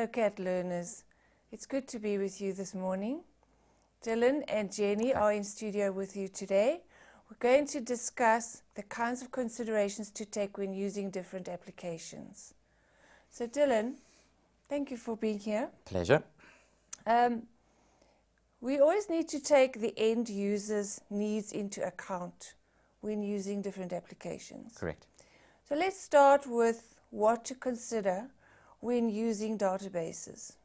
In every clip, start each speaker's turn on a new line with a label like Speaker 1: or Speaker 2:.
Speaker 1: Hello, CAT learners. It's good to be with you this morning. Dylan and Jenny are in studio with you today. We're going to discuss the kinds of considerations to take when using different applications. So Dylan, thank you for being here.
Speaker 2: Pleasure.
Speaker 1: We always need to take the end user's needs into account when using different applications.
Speaker 2: Correct.
Speaker 1: So let's start with what to consider when using databases.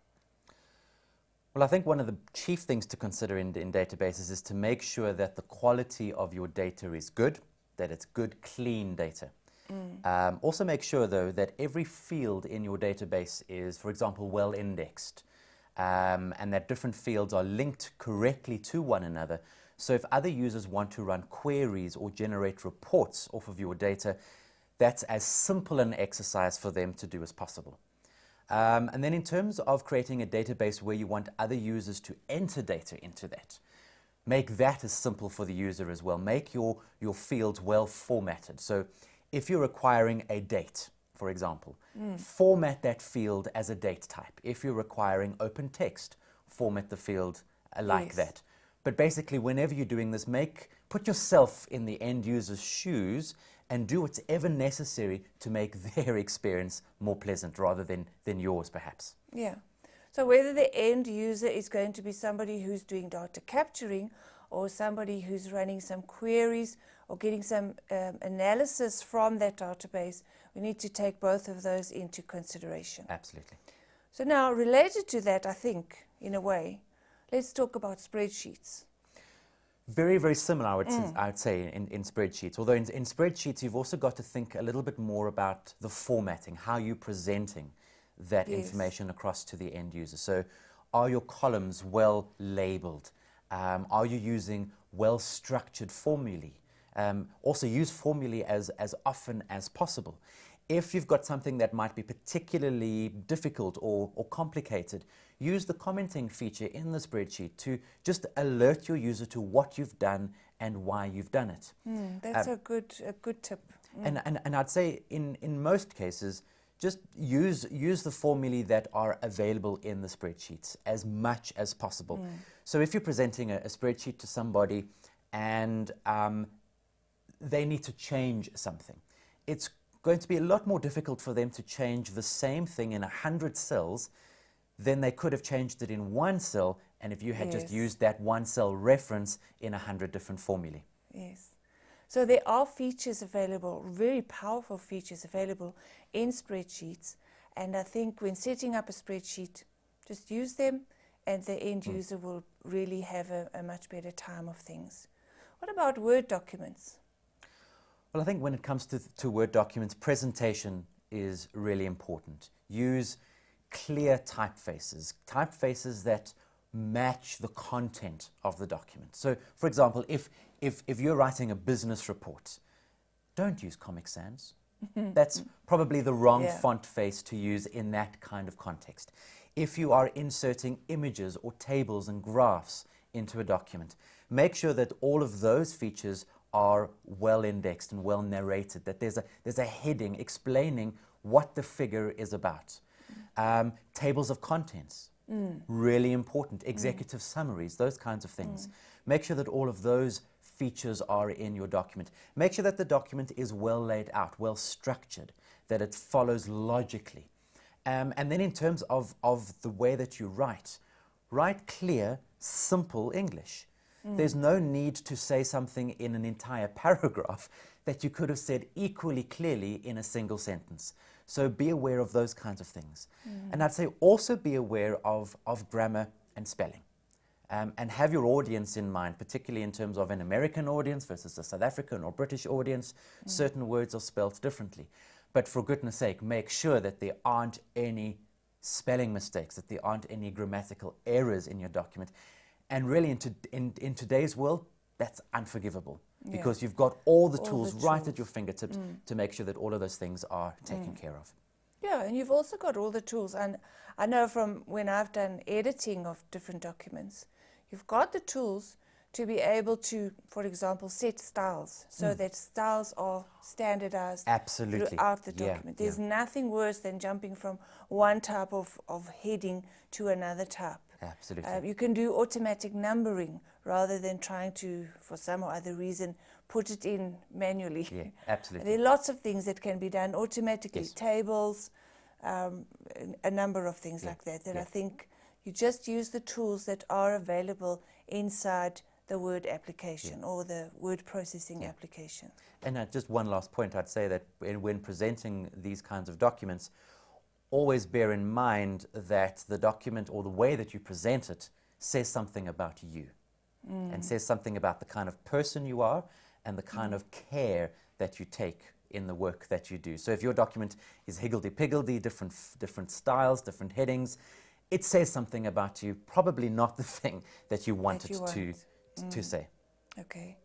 Speaker 2: Well, I think one of the chief things to consider in databases is to make sure that the quality of your data is good, that it's good, clean data. Also make sure, though, that every field in your database is, for example, well indexed, and that different fields are linked correctly to one another. So if other users want to run queries or generate reports off of your data, that's as simple an exercise for them to do as possible. And then in terms of creating a database where you want other users to enter data into that, make that as simple for the user as well. Make your fields well formatted. So if you're requiring a date, for example, format that field as a date type. If you're requiring open text, format the field like that. But basically, whenever you're doing this, put yourself in the end user's shoes and do whatever necessary to make their experience more pleasant rather than yours, perhaps.
Speaker 1: Yeah. So whether the end user is going to be somebody who's doing data capturing or somebody who's running some queries or getting some analysis from that database, we need to take both of those into consideration.
Speaker 2: Absolutely.
Speaker 1: So now, related to that, I think, in a way, let's talk about spreadsheets.
Speaker 2: Very, very similar, I would say, in spreadsheets. Although in spreadsheets, you've also got to think a little bit more about the formatting, how you're presenting that information across to the end user. So are your columns well labeled? Are you using well-structured formulae? Also use formulae as often as possible. If you've got something that might be particularly difficult or complicated, use the commenting feature in the spreadsheet to just alert your user to what you've done and why you've done it.
Speaker 1: That's a good tip.
Speaker 2: And I'd say in most cases, just use the formulae that are available in the spreadsheets as much as possible. So if you're presenting a spreadsheet to somebody and they need to change something, it's going to be a lot more difficult for them to change the same thing in 100 cells than they could have changed it in one cell, and if you had just used that one cell reference in 100 different formulae.
Speaker 1: Yes. So there are features available, very powerful features available in spreadsheets, and I think when setting up a spreadsheet, just use them and the end user will really have a much better time of things. What about Word documents?
Speaker 2: Well, I think when it comes to Word documents, presentation is really important. Use clear typefaces that match the content of the document. So, for example, if you're writing a business report, don't use Comic Sans. That's probably the wrong font face to use in that kind of context. If you are inserting images or tables and graphs into a document, make sure that all of those features are well indexed and well narrated, that there's a heading explaining what the figure is about. Tables of contents, really important. Executive summaries, those kinds of things. Make sure that all of those features are in your document. Make sure that the document is well laid out, well structured, that it follows logically. And then in terms of the way that you write clear, simple English. There's no need to say something in an entire paragraph that you could have said equally clearly in a single sentence. So be aware of those kinds of things. And I'd say also be aware of grammar and spelling. And have your audience in mind, particularly in terms of an American audience versus a South African or British audience. Certain words are spelled differently. But for goodness sake, make sure that there aren't any spelling mistakes, that there aren't any grammatical errors in your document. And really, in today's world, that's unforgivable because you've got all the tools right at your fingertips to make sure that all of those things are taken care of.
Speaker 1: Yeah, and you've also got all the tools. And I know from when I've done editing of different documents, you've got the tools to be able to, for example, set styles so that styles are standardized
Speaker 2: Absolutely.
Speaker 1: throughout the
Speaker 2: Yeah,
Speaker 1: document. There's nothing worse than jumping from one type of heading to another type.
Speaker 2: Absolutely.
Speaker 1: You can do automatic numbering rather than trying to, for some or other reason, put it in manually.
Speaker 2: Yeah, absolutely.
Speaker 1: There are lots of things that can be done automatically,
Speaker 2: Yes.
Speaker 1: tables, a number of things like that, I think you just use the tools that are available inside the Word application or the word processing application.
Speaker 2: And just one last point, I'd say that when presenting these kinds of documents, always bear in mind that the document or the way that you present it says something about you and says something about the kind of person you are and the kind of care that you take in the work that you do. So if your document is higgledy-piggledy, different styles, different headings, it says something about you, probably not the thing that you wanted to say.
Speaker 1: Okay.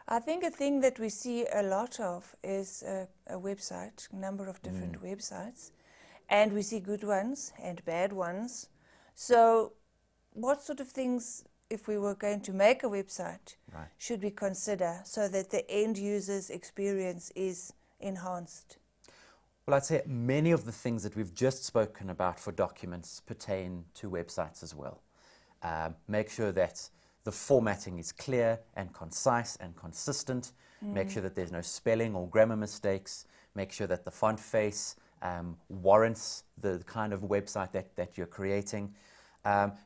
Speaker 1: I think a thing that we see a lot of is a website, a number of different websites, and we see good ones and bad ones. So what sort of things, if we were going to make a website, should we consider so that the end user's experience is enhanced?
Speaker 2: Well, I'd say many of the things that we've just spoken about for documents pertain to websites as well. Make sure that the formatting is clear and concise and consistent. Make sure that there's no spelling or grammar mistakes. Make sure that the font face warrants the kind of website that you're creating.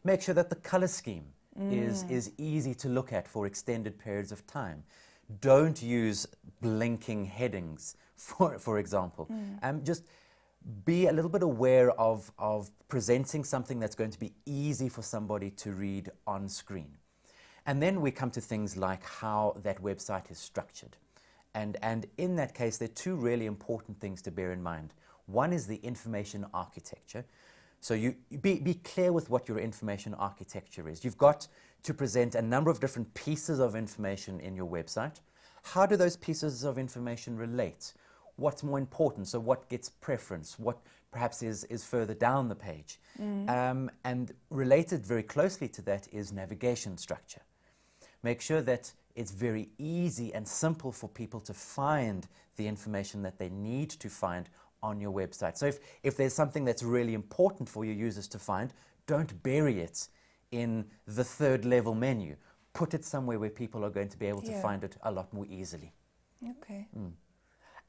Speaker 2: Make sure that the color scheme is easy to look at for extended periods of time. Don't use blinking headings, for example. Just be a little bit aware of presenting something that's going to be easy for somebody to read on screen. And then we come to things like how that website is structured. And in that case, there are two really important things to bear in mind. One is the information architecture. So you be clear with what your information architecture is. You've got to present a number of different pieces of information in your website. How do those pieces of information relate? What's more important? So what gets preference? What perhaps is further down the page? And related very closely to that is navigation structure. Make sure that it's very easy and simple for people to find the information that they need to find on your website. So if there's something that's really important for your users to find, don't bury it in the third level menu. Put it somewhere where people are going to be able to find it a lot more easily.
Speaker 1: Okay.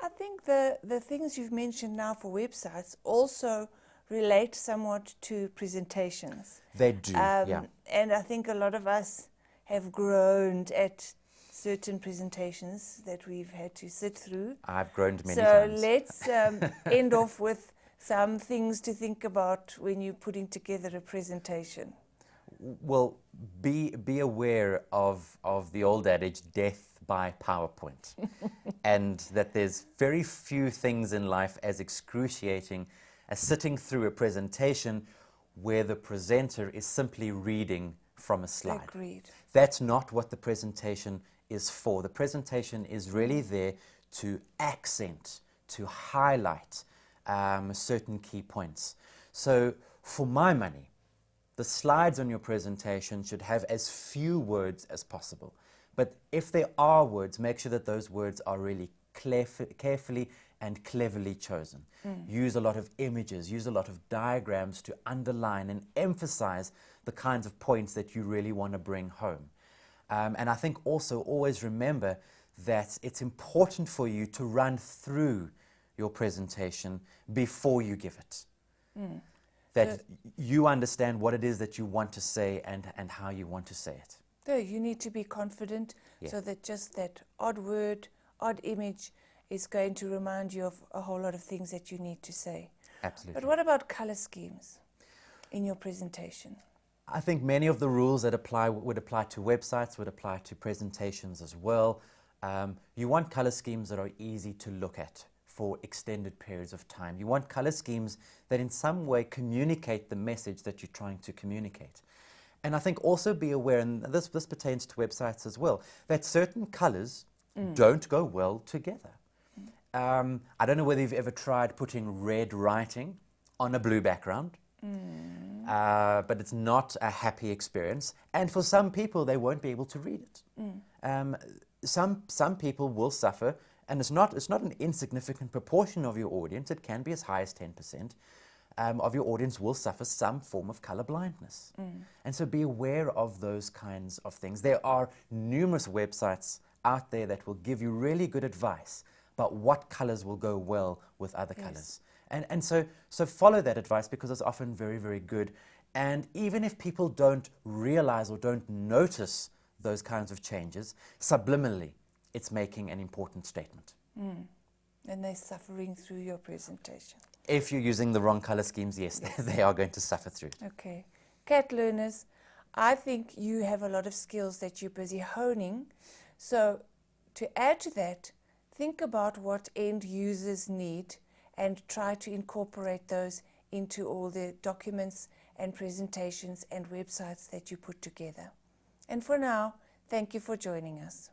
Speaker 1: I think the things you've mentioned now for websites also relate somewhat to presentations.
Speaker 2: They do,
Speaker 1: And I think a lot of us have groaned at certain presentations that we've had to sit through.
Speaker 2: I've groaned many times.
Speaker 1: So let's end off with some things to think about when you're putting together a presentation.
Speaker 2: Well, be aware of the old adage, death by PowerPoint. And that there's very few things in life as excruciating as sitting through a presentation where the presenter is simply reading from a slide.
Speaker 1: Agreed.
Speaker 2: That's not what the presentation is for. The presentation is really there to accent, to highlight certain key points. So for my money, the slides on your presentation should have as few words as possible. But if there are words, make sure that those words are really carefully and cleverly chosen. Use a lot of images, use a lot of diagrams to underline and emphasize the kinds of points that you really want to bring home. And I think also always remember that it's important for you to run through your presentation before you give it. That you understand what it is that you want to say and how you want to say it.
Speaker 1: So you need to be confident so that just that odd word, odd image is going to remind you of a whole lot of things that you need to say.
Speaker 2: Absolutely.
Speaker 1: But what about color schemes in your presentation?
Speaker 2: I think many of the rules that would apply to websites, would apply to presentations as well. You want color schemes that are easy to look at for extended periods of time. You want color schemes that in some way communicate the message that you're trying to communicate. And I think also be aware, and this pertains to websites as well, that certain colors don't go well together. I don't know whether you've ever tried putting red writing on a blue background. but it's not a happy experience. And for some people, they won't be able to read it. Some people will suffer, and it's not an insignificant proportion of your audience. It can be as high as 10%. Of your audience will suffer some form of color blindness. And so be aware of those kinds of things. There are numerous websites out there that will give you really good advice about what colors will go well with other colors. And so follow that advice, because it's often very, very good. And even if people don't realize or don't notice those kinds of changes, subliminally, it's making an important statement.
Speaker 1: And they're suffering through your presentation.
Speaker 2: If you're using the wrong color schemes, yes. They are going to suffer through it.
Speaker 1: Okay. CAT learners, I think you have a lot of skills that you're busy honing. So to add to that, think about what end users need and try to incorporate those into all the documents and presentations and websites that you put together. And for now, thank you for joining us.